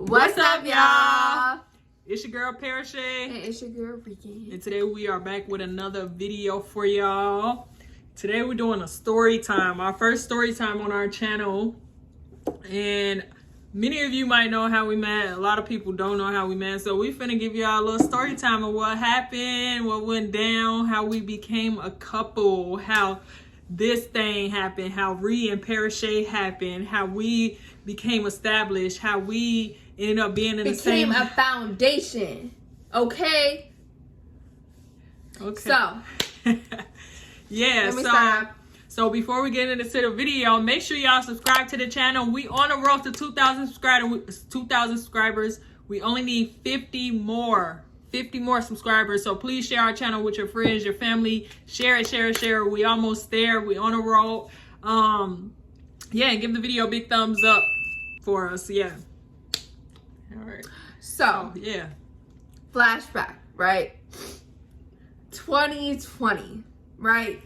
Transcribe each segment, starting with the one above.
What's up, y'all? It's your girl Periche. And it's your girl Regan. And today we are back with another video for y'all. Today we're doing a story time, our first story time on our channel. And many of you might know how we met. A lot of people don't know how we met. So we finna give y'all a little story time of what happened, what went down, how we became a couple, how this thing happened, how Ree and Periche happened, how we became established, how we ended up being in the same... Became a foundation. Okay? Okay. So. Yeah, so before we get into the video, make sure y'all subscribe to the channel. We on the road to 2,000 subscribers. We only need 50 more subscribers. So please share our channel with your friends, your family. Share it. We almost there. We on the road. Yeah, give the video a big thumbs up for us. Yeah. All right. So, yeah. Flashback, right? 2020, right?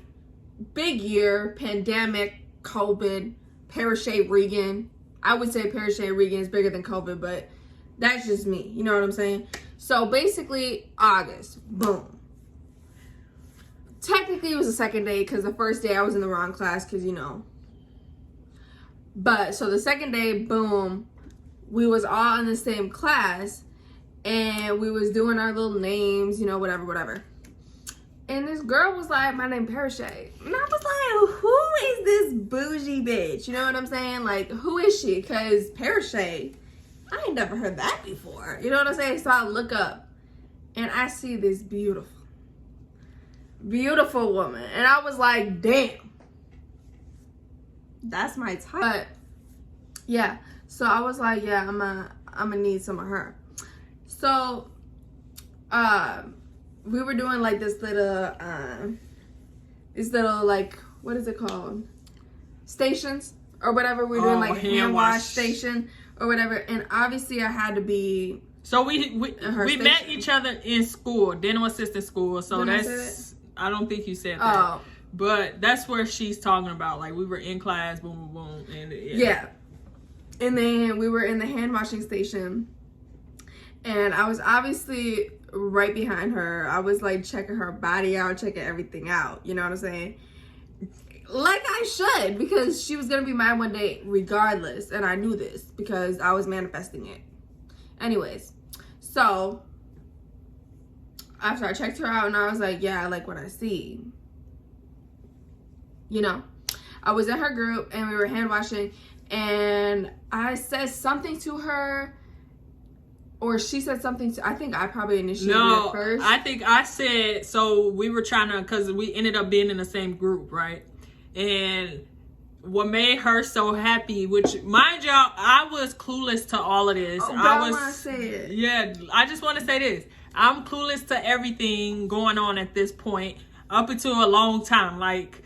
Big year, pandemic, COVID, Periche, Regan. I would say Periche, Regan is bigger than COVID, but that's just me. You know what I'm saying? So basically, August, boom. Technically, it was the second day because the first day I was in the wrong class because, you know. But, so the second day, boom, we was all in the same class and we was doing our little names, you know, whatever. And this girl was like, my name Periche. And I was like, who is this bougie bitch? You know what I'm saying? Like, who is she? Because Periche, I ain't never heard that before. You know what I'm saying? So I look up and I see this beautiful woman. And I was like, damn. That's my type. But yeah, so I was like, yeah, I'm gonna need some of her. So we were doing like this little like, what is it called? Stations or whatever. We were doing like hand wash station or whatever. And obviously I had to be. So we met each other in school, dental assistant school. So I don't think you said that. Oh. But that's where she's talking about. Like, we were in class, boom. And yeah. And then we were in the hand washing station. And I was obviously right behind her. I was like checking her body out, checking everything out. You know what I'm saying? Like I should, because she was going to be mine one day regardless. And I knew this because I was manifesting it. Anyways, so after I checked her out and I was like, yeah, I like what I see. You know, I was in her group and we were hand washing and I said something to her or she said something to, I think I probably initiated it first. I think I said, so we were trying to, because we ended up being in the same group, right? And what made her so happy, which mind y'all, I was clueless to all of this. Oh, I want to say it. Yeah, I just want to say this. I'm clueless to everything going on at this point up until a long time. Like,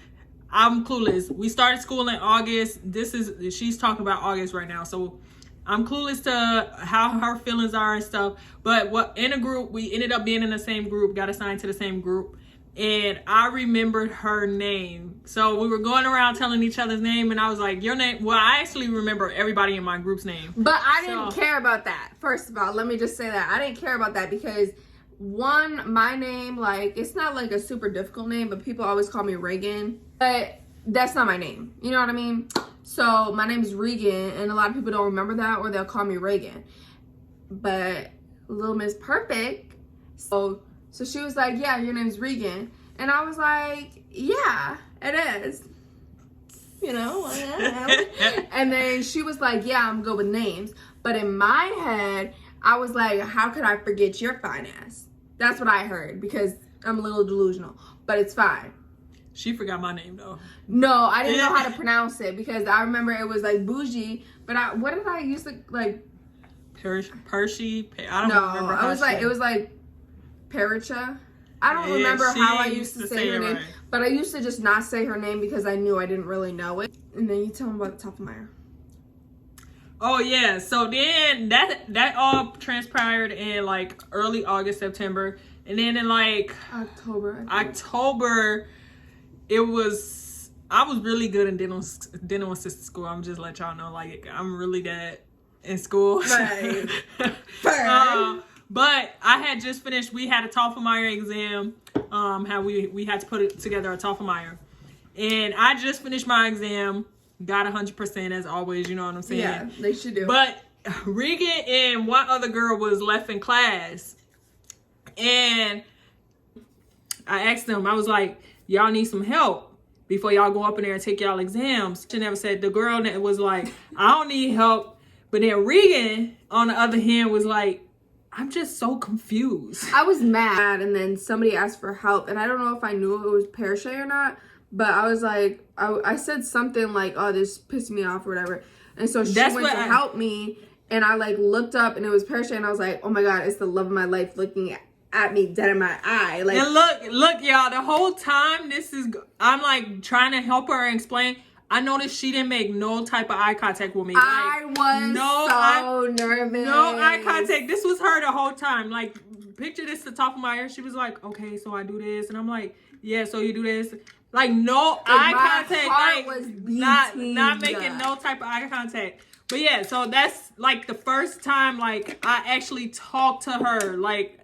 I'm clueless. We started school in August. She's talking about August right now. So I'm clueless to how her feelings are and stuff. But in a group, we ended up being in the same group, got assigned to the same group. And I remembered her name. So we were going around telling each other's name. And I was like, your name? Well, I actually remember everybody in my group's name. But I didn't care about that. First of all, let me just say that. I didn't care about that because my name, like, it's not like a super difficult name, but people always call me Regan. But that's not my name. You know what I mean? So my name is Regan, and a lot of people don't remember that, or they'll call me Regan. But Little Miss Perfect, so she was like, yeah, your name's Regan. And I was like, yeah, it is. You know? And then she was like, yeah, I'm good with names. But in my head, I was like, how could I forget your fine ass? That's what I heard, because I'm a little delusional. But it's fine. She forgot my name, though. No, I didn't know how to pronounce it, because I remember it was like bougie. But what did I used to, like? Periche? I don't remember. It was like Periche. I don't remember how I used to say her name. Right. But I used to just not say her name because I knew I didn't really know it. And then you tell me about the top of my hair. Oh yeah, so then that all transpired in like early August, September, and then in like October, it was, I was really good in dental assistant school. I'm just let y'all know, like, I'm really that in school. Right. But I had just finished. We had a Toffenmeyer exam. How we had to put together a Toffenmeyer, and I just finished my exam. Got 100% as always. You know what I'm saying? Yeah, they should do. But Regan and one other girl was left in class, and I asked them. I was like, "Y'all need some help before y'all go up in there and take y'all exams." She never said. The girl that was like, "I don't need help," but then Regan, on the other hand, was like, I'm just so confused. I was mad, and then somebody asked for help, and I don't know if I knew if it was Periche or not, but I was like, I said something like, oh, this pissed me off or whatever, and so she went to help me, and I like looked up, and it was Periche, and I was like, oh my god, it's the love of my life looking at me dead in my eye. Like, and look, y'all, the whole time I'm like trying to help her and explain. I noticed she didn't make no type of eye contact with me. Like, I was so nervous. No eye contact. This was her the whole time. Like, picture this to Toffenmeyer. She was like, okay, so I do this. And I'm like, yeah, so you do this. Like, no eye contact. Like, was not making no type of eye contact. But yeah, so that's like the first time, like, I actually talked to her. Like,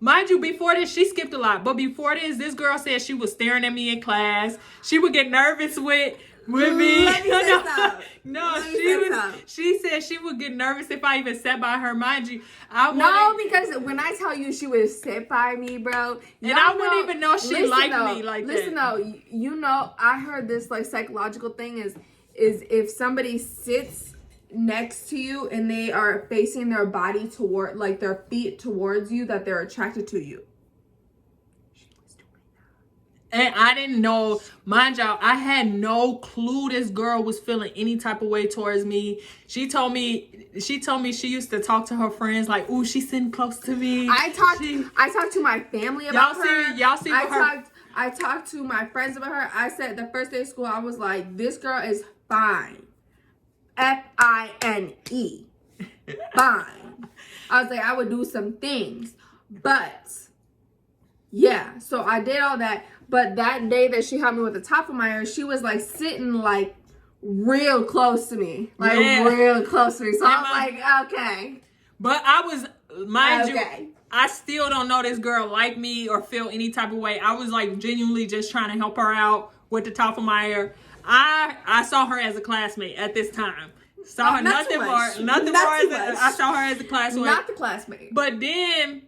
mind you, before this, she skipped a lot. But before this girl said she was staring at me in class. She would get nervous with me. Let me say something. No, she said she would get nervous if I even sat by her. Mind you, because when I tell you she would sit by me, bro, and I wouldn't even know she liked me like that. Listen though, you know, I heard this like psychological thing is if somebody sits next to you and they are facing their body toward, like their feet towards you, that they're attracted to you. And I didn't know, mind y'all, I had no clue this girl was feeling any type of way towards me. She told me she used to talk to her friends like, ooh, she's sitting close to me. I talked to my family about her. Y'all see I talked to my friends about her. I said the first day of school, I was like, this girl is fine. Fine. Fine. I was like, I would do some things. But yeah, so I did all that. But that day that she helped me with the Toffenmeyer, she was like sitting like real close to me. Like real close to me. So I was like, okay. But I was, mind you, I still don't know this girl like me or feel any type of way. I was like genuinely just trying to help her out with the Toffenmeyer. I saw her as a classmate at this time. Saw her nothing more. I saw her as a classmate. Not the classmate. But then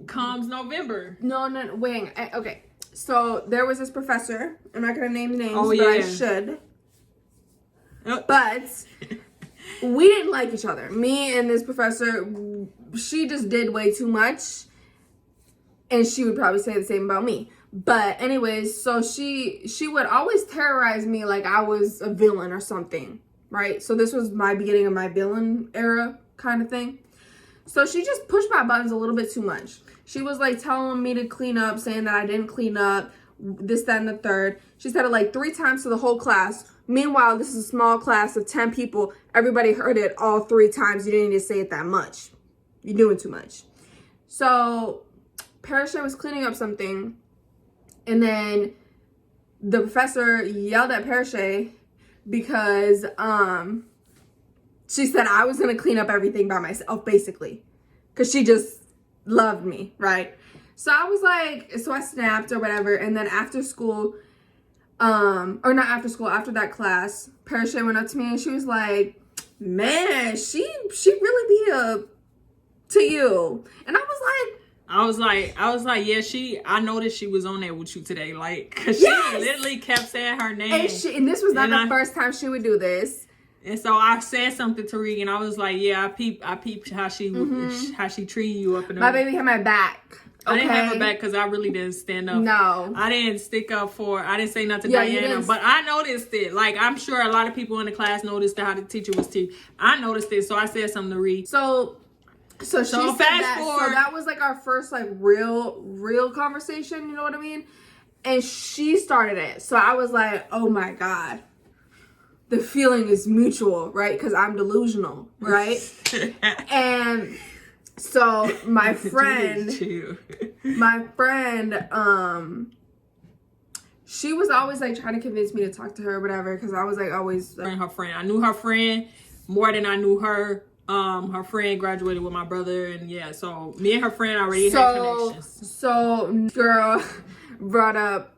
comes November. No, wait. Okay. So there was this professor. I'm not gonna name names, but I should. But we didn't like each other. Me and this professor, she just did way too much, and she would probably say the same about me. But anyways, so she would always terrorize me like I was a villain or something, right? So this was my beginning of my villain era kind of thing. So she just pushed my buttons a little bit too much. She was like telling me to clean up, saying that I didn't clean up, this, that, and the third. She said it like 3 times to the whole class. Meanwhile, this is a small class of 10 people. Everybody heard it all 3 times. You didn't need to say it that much. You're doing too much. So Periche was cleaning up something, and then the professor yelled at Periche because she said I was going to clean up everything by myself, basically. Because she just loved me, right? So I was like, so I snapped or whatever. And then after school, or not after school, after that class, Periche went up to me and she was like, man, she really be to you. And I was like, yeah, I noticed she was on there with you today. Like, cause she literally kept saying her name. And this was not the first time she would do this. And so I said something to Regan. I was like, yeah, I peeped how she treated you up in my baby had my back. I didn't have her back because I really didn't stand up. No. I didn't stick up I didn't say nothing to Diana. But I noticed it. Like, I'm sure a lot of people in the class noticed how the teacher was teaching. I noticed it, so I said something to Regan. So she said that. So that was like our first like real conversation, you know what I mean? And she started it. So I was like, oh my God. The feeling is mutual, right? Because I'm delusional, right? And so my friend, she was always like trying to convince me to talk to her or whatever. Because I was like always her friend. I knew her friend more than I knew her. Her friend graduated with my brother, and yeah, so me and her friend already had connections. So girl brought up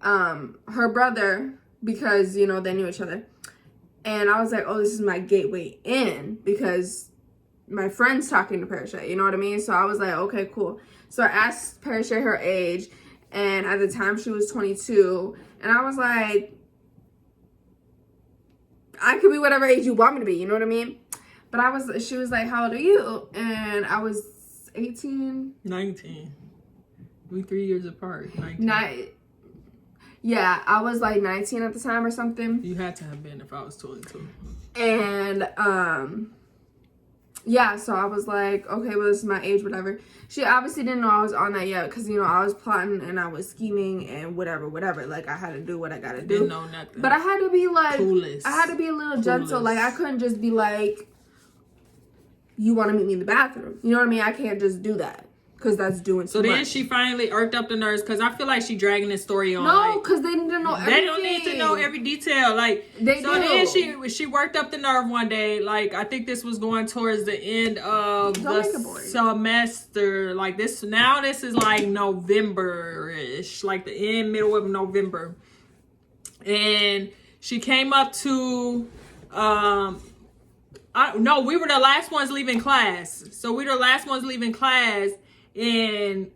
her brother because, you know, they knew each other. And I was like, oh, this is my gateway in because my friend's talking to Periche, you know what I mean? So I was like, okay, cool. So I asked Periche her age, and at the time she was 22, and I was like, I could be whatever age you want me to be, you know what I mean? But she was like, how old are you? And I was 18. 19. We 3 years apart. 19. Yeah, I was like 19 at the time or something. You had to have been if I was 22. And, yeah, so I was like, okay, well, this is my age, whatever. She obviously didn't know I was on that yet because, you know, I was plotting and I was scheming and whatever. Like, I had to do what I got to do. Didn't know nothing. But I had to be, like, clueless. I had to be a little gentle. Like, I couldn't just be like, you want to meet me in the bathroom. You know what I mean? I can't just do that because that's doing too much. So then she finally irked up the nerves because I feel like she dragging this story on. No, because they didn't know everything. They don't need to know every detail. Like, they so do. Then she worked up the nerve one day. Like, I think this was going towards the end of the semester. Like, this is like November-ish. Like, the middle of November. And she came up to... no, we were the last ones leaving class. So we were the last ones leaving class, and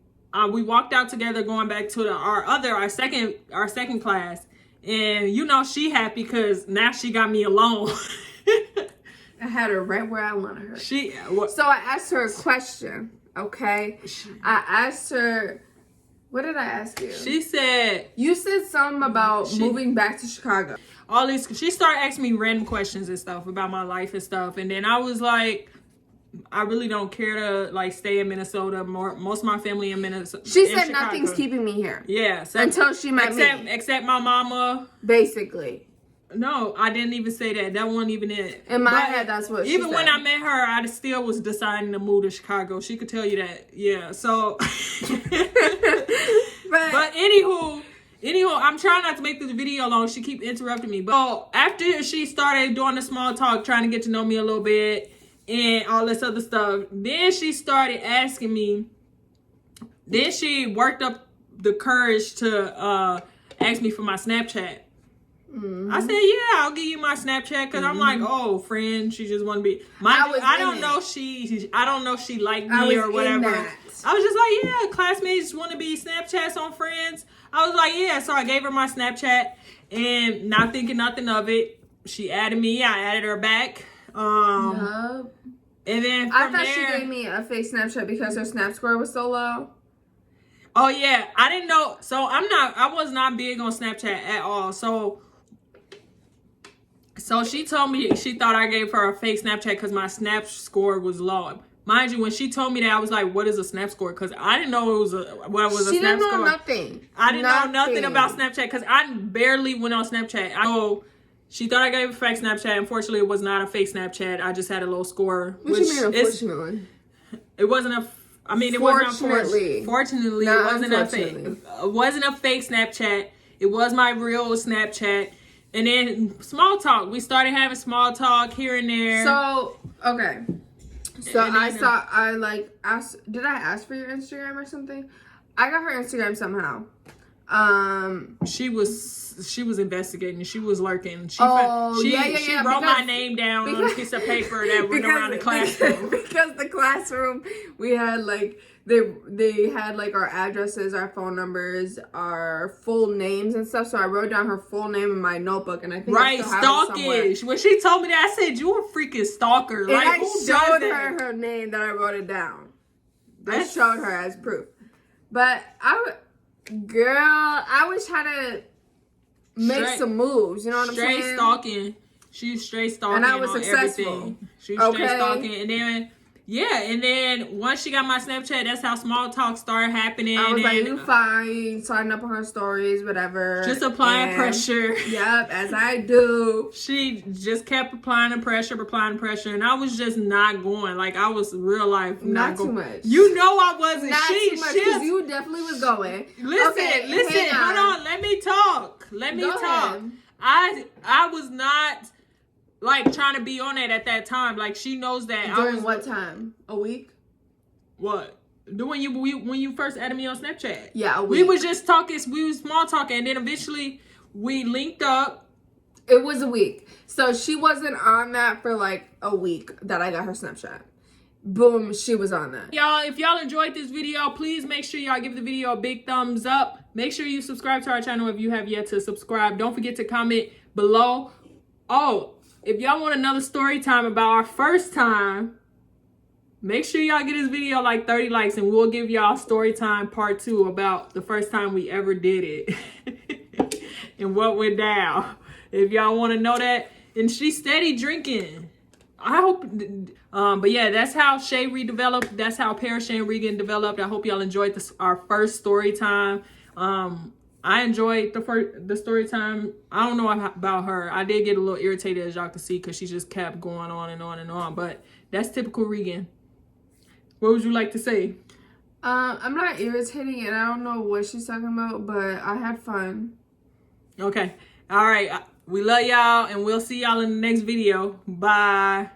we walked out together, going back to our second class. And you know she happy because now she got me alone. I had her right where I wanted her. So I asked her a question. Okay, I asked her. What did I ask you? She said... You said something about moving back to Chicago. She started asking me random questions and stuff about my life and stuff. And then I was like, I really don't care to, like, stay in Minnesota. Most of my family in Minnesota. She said nothing's keeping me here. Yeah. Until she met me. Except my mama. Basically. No, I didn't even say that. That wasn't even it. In my head, that's what she said. Even when I met her, I still was deciding to move to Chicago. She could tell you that. Yeah, so... But anywho, I'm trying not to make this video long. She keep interrupting me. But after she started doing the small talk, trying to get to know me a little bit and all this other stuff, then she started asking me. Then she worked up the courage to ask me for my Snapchat. Mm-hmm. I said, yeah, I'll give you my Snapchat because I'm like, oh, friend, she just want to be. I don't know she liked me or whatever. I was just like, yeah, classmates want to be Snapchats on friends. I was like, yeah, so I gave her my Snapchat and not thinking nothing of it. She added me. I added her back. And then I thought she gave me a fake Snapchat because her Snap score was so low. Oh yeah, I didn't know. So I was not big on Snapchat at all. So she told me she thought I gave her a fake Snapchat because my Snap score was low. Mind you, when she told me that, I was like, what is a Snap score? Because I didn't know what was a Snap score. She didn't know nothing. I didn't know nothing about Snapchat because I barely went on Snapchat. So she thought I gave a fake Snapchat. Unfortunately, it was not a fake Snapchat. I just had a low score. What do you mean, unfortunately? It wasn't a... I mean, it wasn't... Fortunately, it wasn't a fake Snapchat. It was my real Snapchat. And then small talk. We started having small talk here and there. So, okay. So did I ask for your Instagram or something? I got her Instagram somehow. She was investigating. She was lurking. She wrote my name down on a piece of paper that went around the classroom. Because the classroom, we had like they had like our addresses, our phone numbers, our full names and stuff. So I wrote down her full name in my notebook, and I think stalkish. When she told me that, I said, "You a freaking stalker!" And I showed her name that I wrote it down. I showed her as proof, but I was trying to make some moves. You know what I'm saying? Straight stalking. She was straight stalking, and I was successful. Everything. She was straight stalking, and then. Yeah, and then once she got my Snapchat, that's how small talk started happening. I was like, you fine, signing up on her stories, whatever. Just applying pressure. Yep, as I do. She just kept applying the pressure, and I was just not going. Like, I was real life not going. Too much. You know I wasn't. Not too much, because you definitely was going. Listen, hold on. Let me talk. Ahead. I was not... like trying to be on it at that time. Like she knows that. During what time? A week? What? When you first added me on Snapchat? Yeah, a week. We was just talking. We was small talking, and then eventually we linked up. It was a week. So she wasn't on that for like a week that I got her Snapchat. Boom, she was on that. Y'all, if y'all enjoyed this video, please make sure y'all give the video a big thumbs up. Make sure you subscribe to our channel if you have yet to subscribe. Don't forget to comment below. Oh, if y'all want another story time about our first time, make sure y'all get this video like 30 likes and we'll give y'all story time part 2 about the first time we ever did it and what went down. If y'all want to know that. And she's steady drinking. I hope, but yeah, that's how Shay redeveloped. That's how Periche and Regan developed. I hope y'all enjoyed this, our first story time. I enjoyed the story time. I don't know about her. I did get a little irritated, as y'all can see, because she just kept going on and on and on. But that's typical Regan. What would you like to say? I'm not irritating and I don't know what she's talking about, but I had fun. Okay. All right. We love y'all and we'll see y'all in the next video. Bye.